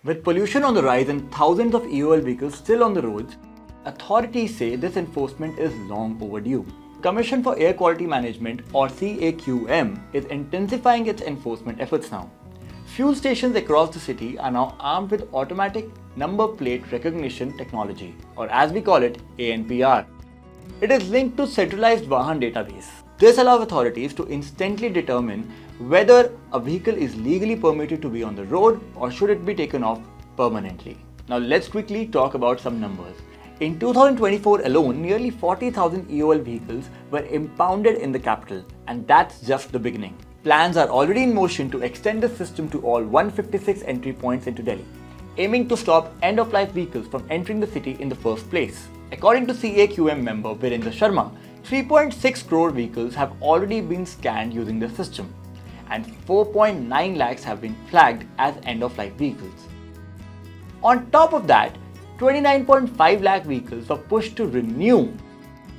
With pollution on the rise and thousands of EOL vehicles still on the roads, authorities say this enforcement is long overdue. Commission for Air Quality Management, or CAQM, is intensifying its enforcement efforts now. Fuel stations across the city are now armed with automatic number plate recognition technology, or as we call it, ANPR. It is linked to centralized Vahan database. This allows authorities to instantly determine whether a vehicle is legally permitted to be on the road or should it be taken off permanently. Now let's quickly talk about some numbers. In 2024 alone, nearly 40,000 EOL vehicles were impounded in the capital, and that's just the beginning. Plans are already in motion to extend the system to all 156 entry points into Delhi, aiming to stop end-of-life vehicles from entering the city in the first place. According to CAQM member Virendra Sharma, 3.6 crore vehicles have already been scanned using the system, and 4.9 lakhs have been flagged as end-of-life vehicles. On top of that, 29.5 lakh vehicles were pushed to renew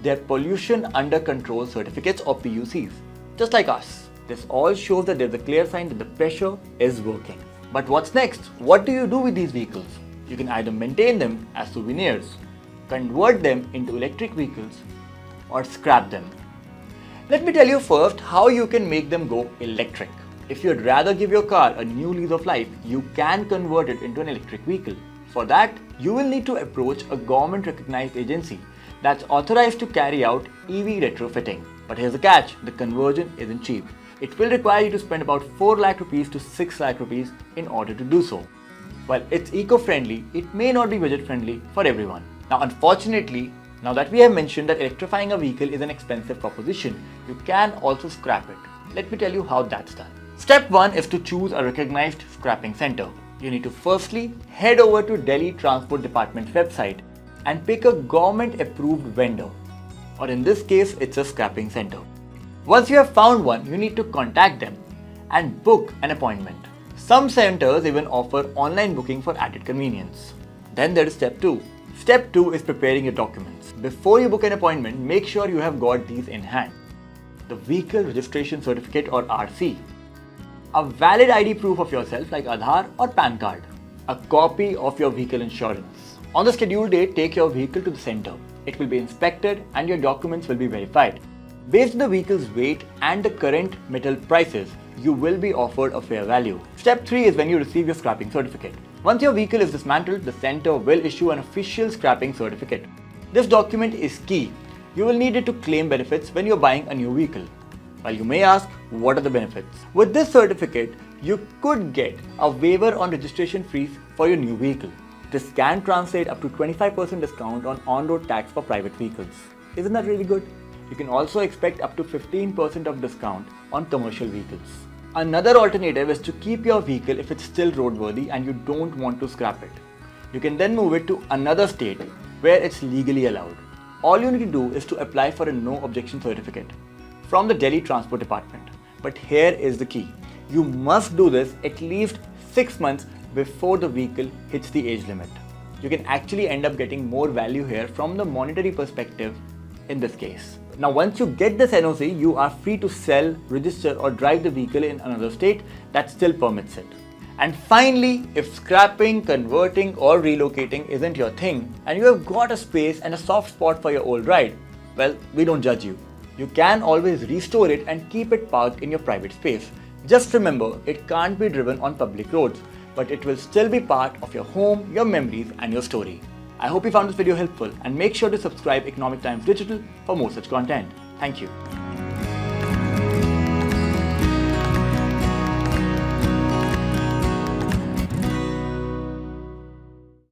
their pollution under control certificates or PUCs, just like us. This all shows that there's a clear sign that the pressure is working. But what's next? What do you do with these vehicles? You can either maintain them as souvenirs, convert them into electric vehicles, or scrap them. Let me tell you first how you can make them go electric. If you'd rather give your car a new lease of life, you can convert it into an electric vehicle. For that, you will need to approach a government-recognized agency that's authorized to carry out EV retrofitting. But here's the catch, the conversion isn't cheap. It will require you to spend about 4 lakh rupees to 6 lakh rupees in order to do so. While it's eco-friendly, it may not be budget-friendly for everyone. Now unfortunately, now that we have mentioned that electrifying a vehicle is an expensive proposition, you can also scrap it. Let me tell you how that's done. Step 1 is to choose a recognized scrapping center. You need to firstly head over to Delhi Transport Department's website and pick a government-approved vendor, or in this case, it's a scrapping center. Once you have found one, you need to contact them and book an appointment. Some centers even offer online booking for added convenience. Then there is step 2. Step 2 is preparing your documents. Before you book an appointment, make sure you have got these in hand. The Vehicle Registration Certificate or RC, a valid ID proof of yourself like Aadhaar or PAN card, a copy of your vehicle insurance. On the scheduled date, take your vehicle to the center. It will be inspected and your documents will be verified. Based on the vehicle's weight and the current metal prices, you will be offered a fair value. Step 3 is when you receive your scrapping certificate. Once your vehicle is dismantled, the center will issue an official scrapping certificate. This document is key. You will need it to claim benefits when you're buying a new vehicle. While you may ask, what are the benefits? With this certificate, you could get a waiver on registration fees for your new vehicle. This can translate up to 25% discount on road tax for private vehicles. Isn't that really good? You can also expect up to 15% of discount on commercial vehicles. Another alternative is to keep your vehicle if it's still roadworthy and you don't want to scrap it. You can then move it to another state where it's legally allowed. All you need to do is to apply for a no objection certificate from the Delhi Transport Department. But here is the key. You must do this at least 6 months before the vehicle hits the age limit. You can actually end up getting more value here from the monetary perspective in this case. Now once you get this NOC, you are free to sell, register or drive the vehicle in another state that still permits it. And finally, if scrapping, converting or relocating isn't your thing and you have got a space and a soft spot for your old ride, well, we don't judge you. You can always restore it and keep it parked in your private space. Just remember, it can't be driven on public roads, but it will still be part of your home, your memories and your story. I hope you found this video helpful and make sure to subscribe Economic Times Digital for more such content. Thank you.